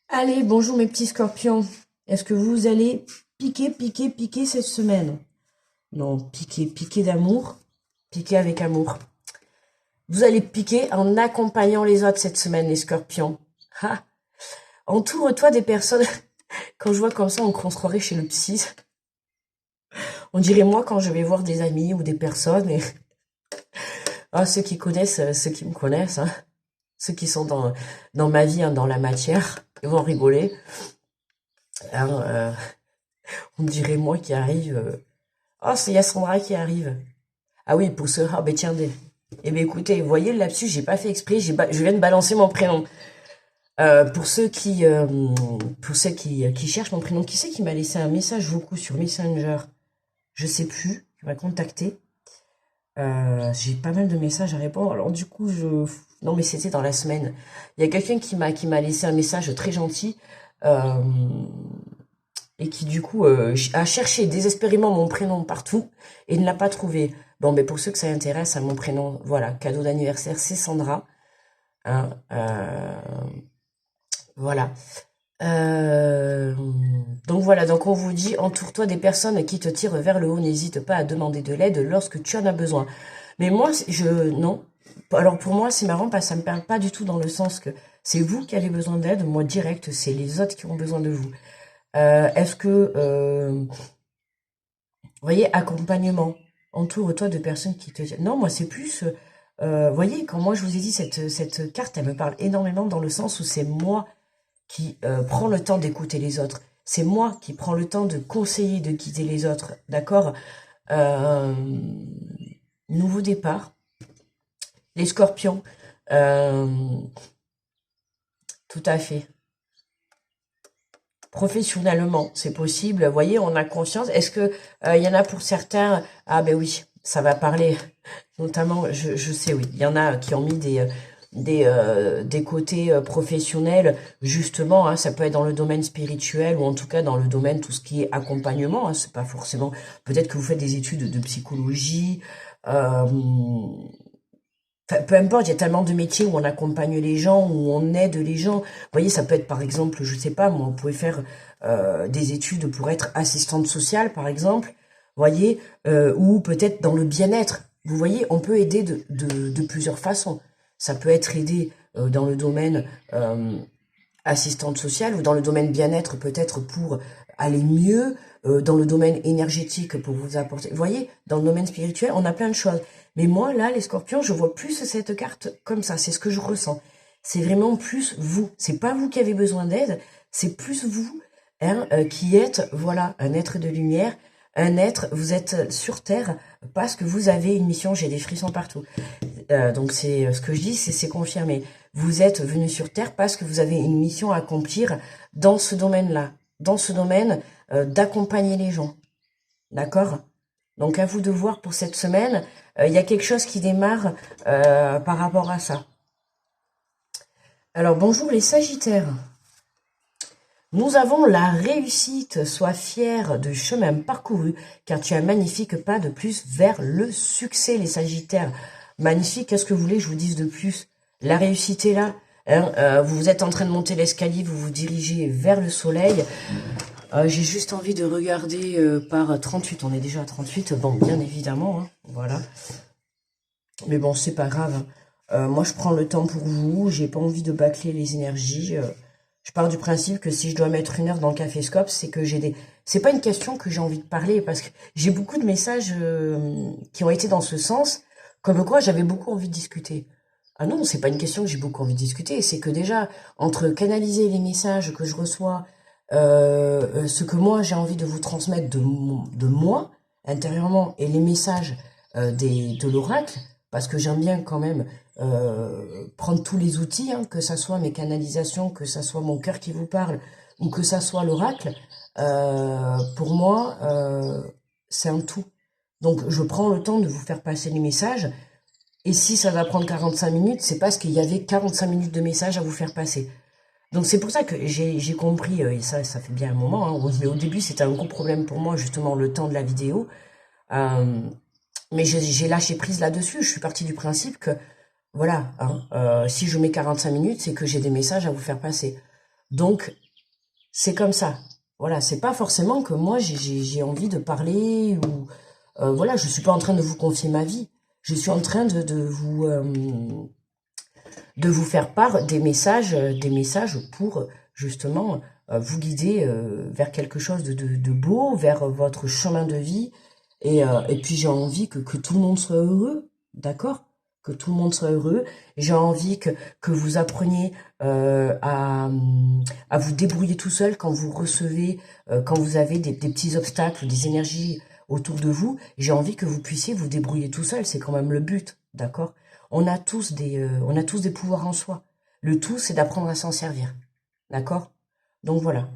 Allez, bonjour mes petits scorpions. Est-ce que vous allez piquer cette semaine? Non, piquer d'amour. Piquer avec amour. Vous allez piquer en accompagnant les autres cette semaine, les scorpions. Ah, entoure-toi des personnes. Quand je vois comme ça, on se croirait chez le psy. On dirait moi quand je vais voir des amis ou des personnes. Et... Ah, ceux qui connaissent, ceux qui me connaissent, hein. Ceux qui sont dans ma vie, hein, dans la matière, ils vont rigoler. Hein, on dirait moi qui arrive. Oh, c'est Yassandra qui arrive. Ah oui, pour ceux... Ah ben tiens, eh bien écoutez, vous voyez le lapsus, j'ai pas fait exprès, je viens de balancer mon prénom. Pour ceux qui cherchent mon prénom, qui c'est qui m'a laissé un message vocaux sur Messenger? Je sais plus, qui m'a contacté. J'ai pas mal de messages à répondre, alors du coup, non mais c'était dans la semaine. Il y a quelqu'un qui m'a laissé un message très gentil, et qui du coup a cherché désespérément mon prénom partout et ne l'a pas trouvé. Bon, mais pour ceux que ça intéresse, à mon prénom, voilà, cadeau d'anniversaire, c'est Sandra. Hein, voilà. Donc voilà, donc on vous dit, entoure-toi des personnes qui te tirent vers le haut, n'hésite pas à demander de l'aide lorsque tu en as besoin. Mais moi, non. Alors pour moi, c'est marrant parce que ça me parle pas du tout dans le sens que c'est vous qui avez besoin d'aide, moi direct, c'est les autres qui ont besoin de vous. Est-ce que, vous voyez, accompagnement, entoure-toi de personnes qui te... Non, moi, c'est plus... vous voyez, quand moi, je vous ai dit, cette carte, elle me parle énormément dans le sens où c'est moi qui prends le temps d'écouter les autres. C'est moi qui prends le temps de conseiller, de guider les autres. D'accord? Nouveau départ. Les scorpions. Tout à fait. Professionnellement, c'est possible. Vous voyez, on a conscience. Est-ce que il y en a pour certains? Ah ben oui, ça va parler. Notamment, je sais, oui, il y en a qui ont mis des côtés professionnels, justement, hein, ça peut être dans le domaine spirituel ou en tout cas dans le domaine tout ce qui est accompagnement. Hein, c'est pas forcément. Peut-être que vous faites des études de psychologie. Enfin, peu importe, il y a tellement de métiers où on accompagne les gens, où on aide les gens. Vous voyez, ça peut être par exemple, je sais pas, moi, on pouvait faire des études pour être assistante sociale, par exemple. Vous voyez, ou peut-être dans le bien-être. Vous voyez, on peut aider de plusieurs façons. Ça peut être aider dans le domaine assistante sociale ou dans le domaine bien-être, peut-être pour aller mieux, dans le domaine énergétique pour vous apporter. Vous voyez, dans le domaine spirituel, on a plein de choses. Mais moi, là, les scorpions, je vois plus cette carte comme ça. C'est ce que je ressens. C'est vraiment plus vous. C'est pas vous qui avez besoin d'aide. C'est plus vous, hein, qui êtes, voilà, un être de lumière. Un être, vous êtes sur Terre parce que vous avez une mission. J'ai des frissons partout. Donc c'est ce que je dis, c'est confirmé. Vous êtes venu sur Terre parce que vous avez une mission à accomplir dans ce domaine-là. Dans ce domaine d'accompagner les gens. D'accord? Donc à vous de voir pour cette semaine. Il y a quelque chose qui démarre par rapport à ça. Alors bonjour les Sagittaires. Nous avons la réussite. Sois fier du chemin parcouru car tu as un magnifique pas de plus vers le succès les Sagittaires. Magnifique, qu'est-ce que vous voulez que je vous dise de plus? La réussite est là. Hein, vous êtes en train de monter l'escalier, vous vous dirigez vers le soleil. J'ai juste envie de regarder par 38. On est déjà à 38. Bon, bien évidemment. Hein, voilà. Mais bon, c'est pas grave. Moi, je prends le temps pour vous. J'ai pas envie de bâcler les énergies. Je pars du principe que si je dois mettre 1 heure dans le caféscope, c'est que j'ai des... C'est pas une question que j'ai envie de parler, parce que j'ai beaucoup de messages qui ont été dans ce sens, comme quoi j'avais beaucoup envie de discuter. Ah non, c'est pas une question que j'ai beaucoup envie de discuter, c'est que déjà, entre canaliser les messages que je reçois, ce que moi j'ai envie de vous transmettre de moi, intérieurement, et les messages de l'oracle, parce que j'aime bien quand même prendre tous les outils, hein, que ça soit mes canalisations, que ça soit mon cœur qui vous parle, ou que ça soit l'oracle, pour moi, c'est un tout. Donc je prends le temps de vous faire passer les messages, et si ça va prendre 45 minutes, c'est parce qu'il y avait 45 minutes de messages à vous faire passer. Donc c'est pour ça que j'ai compris, et ça fait bien un moment, hein, mais au début c'était un gros problème pour moi, justement, le temps de la vidéo. Euh, mais j'ai lâché prise là-dessus, je suis partie du principe que, voilà, hein, si je mets 45 minutes, c'est que j'ai des messages à vous faire passer. Donc, c'est comme ça. Voilà, c'est pas forcément que moi j'ai envie de parler ou voilà, je suis pas en train de vous confier ma vie. Je suis en train de vous faire part des messages pour justement vous guider vers quelque chose de beau, vers votre chemin de vie. Et puis j'ai envie que tout le monde soit heureux, d'accord? Que tout le monde soit heureux. J'ai envie que vous appreniez à vous débrouiller tout seul quand vous recevez, quand vous avez des petits obstacles, des énergies autour de vous. J'ai envie que vous puissiez vous débrouiller tout seul. C'est quand même le but, d'accord? On a tous des pouvoirs en soi. Le tout, c'est d'apprendre à s'en servir. D'accord? Donc voilà.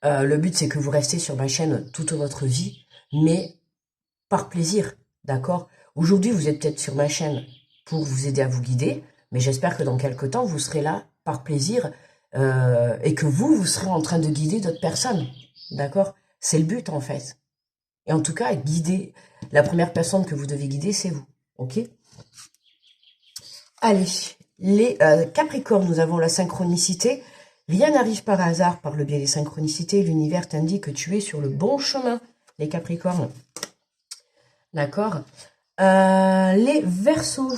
Le but, c'est que vous restez sur ma chaîne toute votre vie, mais par plaisir. D'accord? Aujourd'hui, vous êtes peut-être sur ma chaîne pour vous aider à vous guider, mais j'espère que dans quelques temps, vous serez là par plaisir et que vous serez en train de guider d'autres personnes. D'accord? C'est le but, en fait. Et en tout cas, guider, la première personne que vous devez guider, c'est vous. Ok? Allez, les Capricornes, nous avons la synchronicité. Rien n'arrive par hasard par le biais des synchronicités. L'univers t'indique que tu es sur le bon chemin, les Capricornes. D'accord. Les Verseaux.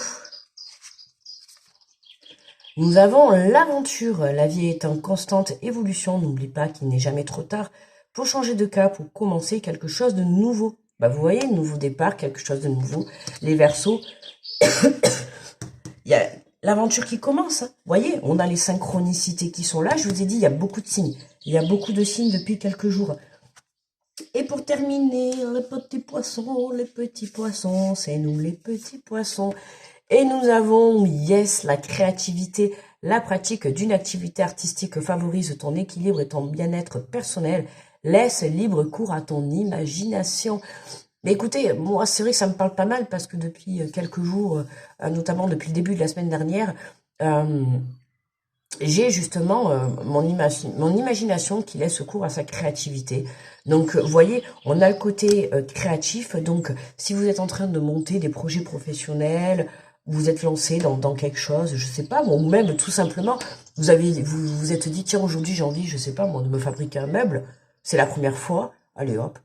Nous avons l'aventure. La vie est en constante évolution. N'oublie pas qu'il n'est jamais trop tard pour changer de cap, pour commencer quelque chose de nouveau. Bah, vous voyez, nouveau départ, quelque chose de nouveau. Les Verseaux. Il y a l'aventure qui commence. Hein. Vous voyez, on a les synchronicités qui sont là. Je vous ai dit, il y a beaucoup de signes. Il y a beaucoup de signes depuis quelques jours. Et pour terminer, les petits poissons, c'est nous les petits poissons. Et nous avons, yes, la créativité, la pratique d'une activité artistique favorise ton équilibre et ton bien-être personnel. Laisse libre cours à ton imagination. Mais écoutez, moi, c'est vrai que ça me parle pas mal parce que depuis quelques jours, notamment depuis le début de la semaine dernière, j'ai justement mon imagination qui laisse cours à sa créativité. Donc, vous voyez, on a le côté créatif. Donc, si vous êtes en train de monter des projets professionnels, vous êtes lancé dans quelque chose, je sais pas, ou même tout simplement, vous êtes dit, tiens, aujourd'hui, j'ai envie, je sais pas, moi, de me fabriquer un meuble. C'est la première fois. Allez, hop.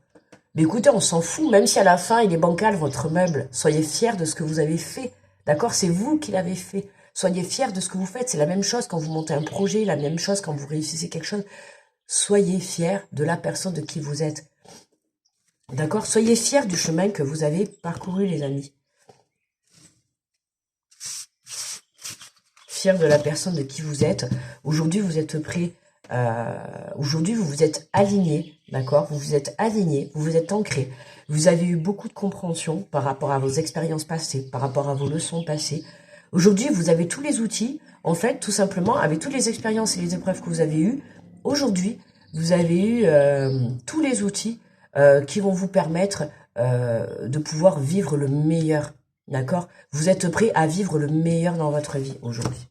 Mais écoutez, on s'en fout, même si à la fin, il est bancal, votre meuble. Soyez fiers de ce que vous avez fait. D'accord? C'est vous qui l'avez fait. Soyez fiers de ce que vous faites. C'est la même chose quand vous montez un projet, la même chose quand vous réussissez quelque chose. Soyez fiers de la personne de qui vous êtes. D'accord? Soyez fiers du chemin que vous avez parcouru, les amis. Fiers de la personne de qui vous êtes. Aujourd'hui, vous êtes prêts. Aujourd'hui, vous vous êtes aligné, d'accord? Vous vous êtes aligné, vous vous êtes ancré. Vous avez eu beaucoup de compréhension par rapport à vos expériences passées, par rapport à vos leçons passées. Aujourd'hui, vous avez tous les outils. En fait, tout simplement, avec toutes les expériences et les épreuves que vous avez eues, aujourd'hui, vous avez eu tous les outils qui vont vous permettre de pouvoir vivre le meilleur, d'accord? Vous êtes prêt à vivre le meilleur dans votre vie aujourd'hui.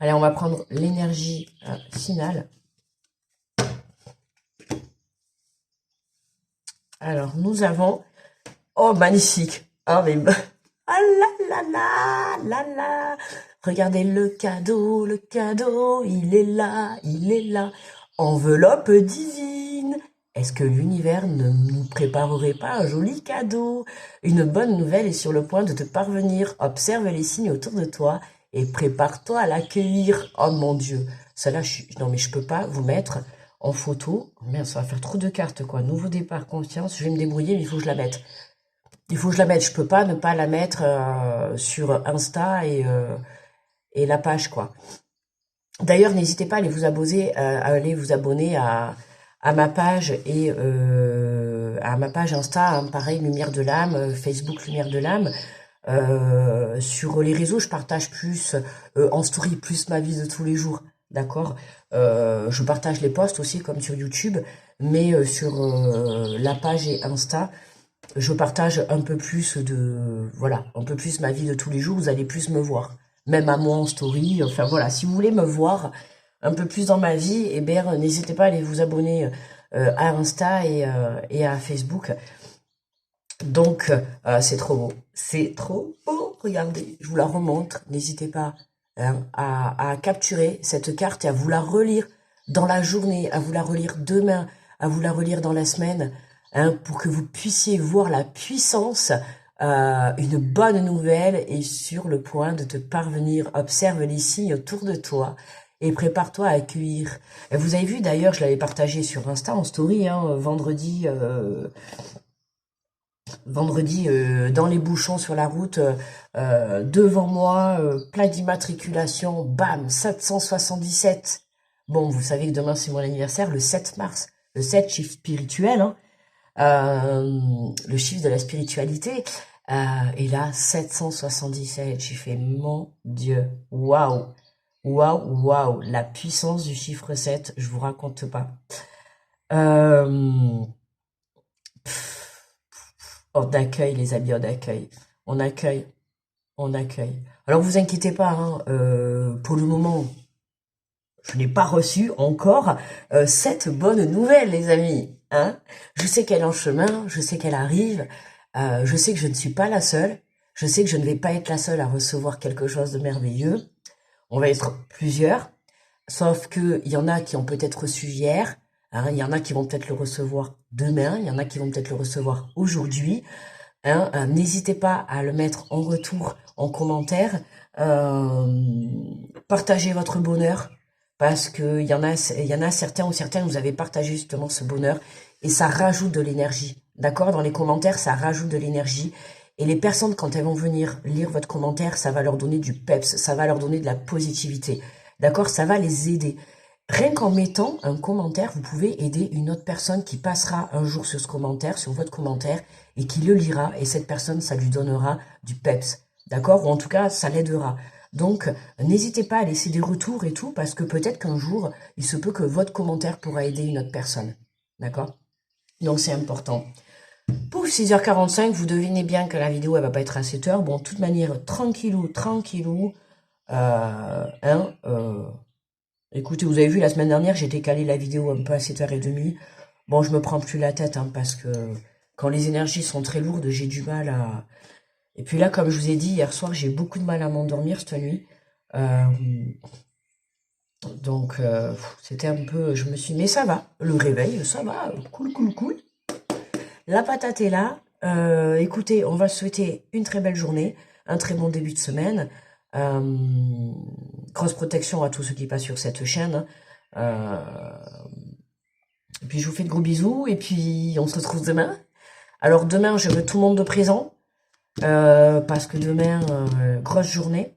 Allez, on va prendre l'énergie finale. Alors, nous avons... Oh, magnifique. Ah, mais... Ah là là là là là. Regardez le cadeau, il est là, il est là. Enveloppe divine. Est-ce que l'univers ne nous préparerait pas un joli cadeau? Une bonne nouvelle est sur le point de te parvenir. Observe les signes autour de toi et prépare-toi à l'accueillir. Oh mon Dieu. Celle-là, non mais je peux pas vous mettre en photo. Merde, ça va faire trop de cartes, quoi. Nouveau départ, confiance. Je vais me débrouiller, mais il faut que je la mette. Il faut que je la mette. Je peux pas ne pas la mettre sur Insta et la page, quoi. D'ailleurs, n'hésitez pas à aller vous abonner à ma page et à ma page Insta, hein, pareil, Lumière de l'âme, Facebook Lumière de l'âme. Sur les réseaux, je partage plus en story, plus ma vie de tous les jours, d'accord. Je partage les posts aussi, comme sur YouTube, mais sur la page et Insta, je partage un peu plus un peu plus ma vie de tous les jours. Vous allez plus me voir, même à moi en story. Enfin voilà, si vous voulez me voir un peu plus dans ma vie, eh bien, n'hésitez pas à aller vous abonner à Insta et à Facebook. Donc, c'est trop beau. C'est trop beau. Regardez, je vous la remontre. N'hésitez pas hein, à capturer cette carte et à vous la relire dans la journée, à vous la relire demain, à vous la relire dans la semaine, hein, pour que vous puissiez voir la puissance. Une bonne nouvelle est sur le point de te parvenir. Observe les signes autour de toi et prépare-toi à accueillir. Et vous avez vu d'ailleurs, je l'avais partagé sur Insta en story, hein, vendredi dans les bouchons sur la route, devant moi, plaque d'immatriculation, bam, 777. Bon, vous savez que demain c'est mon anniversaire, le 7 mars, le 7 chiffre spirituel, hein, le chiffre de la spiritualité, et là 777, j'ai fait mon Dieu, waouh, waouh, waouh, la puissance du chiffre 7, je vous raconte pas. On accueille les amis, on accueille. On accueille. On accueille. Alors vous inquiétez pas, hein, pour le moment, je n'ai pas reçu encore cette bonne nouvelle, les amis. Hein. Je sais qu'elle est en chemin, je sais qu'elle arrive, je sais que je ne suis pas la seule, je sais que je ne vais pas être la seule à recevoir quelque chose de merveilleux. On va être plusieurs, sauf qu'il y en a qui ont peut-être reçu hier, hein, il y en a qui vont peut-être le recevoir demain, il y en a qui vont peut-être le recevoir aujourd'hui. Hein, n'hésitez pas à le mettre en retour, en commentaire. Partagez votre bonheur, parce que il y en a certains ou certaines, vous avez partagé justement ce bonheur, et ça rajoute de l'énergie. D'accord? Dans les commentaires, ça rajoute de l'énergie. Et les personnes, quand elles vont venir lire votre commentaire, ça va leur donner du peps, ça va leur donner de la positivité. D'accord? Ça va les aider. Rien qu'en mettant un commentaire, vous pouvez aider une autre personne qui passera un jour sur ce commentaire, sur votre commentaire, et qui le lira, et cette personne, ça lui donnera du peps. D'accord? Ou en tout cas, ça l'aidera. Donc, n'hésitez pas à laisser des retours et tout, parce que peut-être qu'un jour, il se peut que votre commentaire pourra aider une autre personne. D'accord? Donc, c'est important. Pouf, 6h45, vous devinez bien que la vidéo, elle va pas être à 7h. Bon, de toute manière, tranquillou, tranquillou. Hein, écoutez, vous avez vu, la semaine dernière, j'ai décalé la vidéo un peu à 7h30. Bon, je me prends plus la tête, hein, parce que quand les énergies sont très lourdes, j'ai du mal à... Et puis là, comme je vous ai dit, hier soir, j'ai beaucoup de mal à m'endormir cette nuit. Donc, c'était un peu... Je me suis dit, mais ça va, le réveil, ça va, cool, cool, cool. La patate est là. Écoutez, on va se souhaiter une très belle journée, un très bon début de semaine. Grosse protection à tous ceux qui passent sur cette chaîne. Et puis je vous fais de gros bisous et puis on se retrouve demain. Alors demain, je veux tout le monde de présent parce que demain, grosse journée.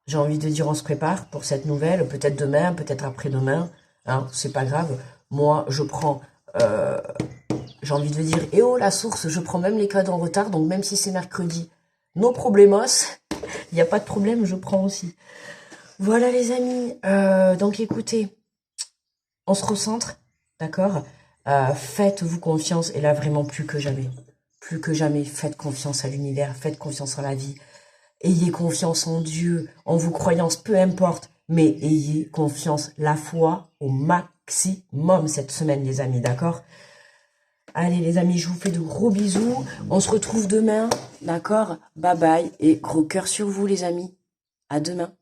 J'ai envie de dire on se prépare pour cette nouvelle, peut-être demain, peut-être après-demain, hein, c'est pas grave. Moi, je prends, j'ai envie de dire, eh oh la source, je prends même les cadeaux en retard, donc même si c'est mercredi, no problemos, il n'y a pas de problème, je prends aussi. Voilà les amis, donc écoutez, on se recentre, d'accord? Faites-vous confiance, et là vraiment plus que jamais, faites confiance à l'univers, faites confiance en la vie. Ayez confiance en Dieu, en vos croyances, peu importe, mais ayez confiance, la foi au maximum cette semaine, les amis, d'accord? Allez, les amis, je vous fais de gros bisous. On se retrouve demain, d'accord? Bye bye et gros cœur sur vous, les amis. À demain.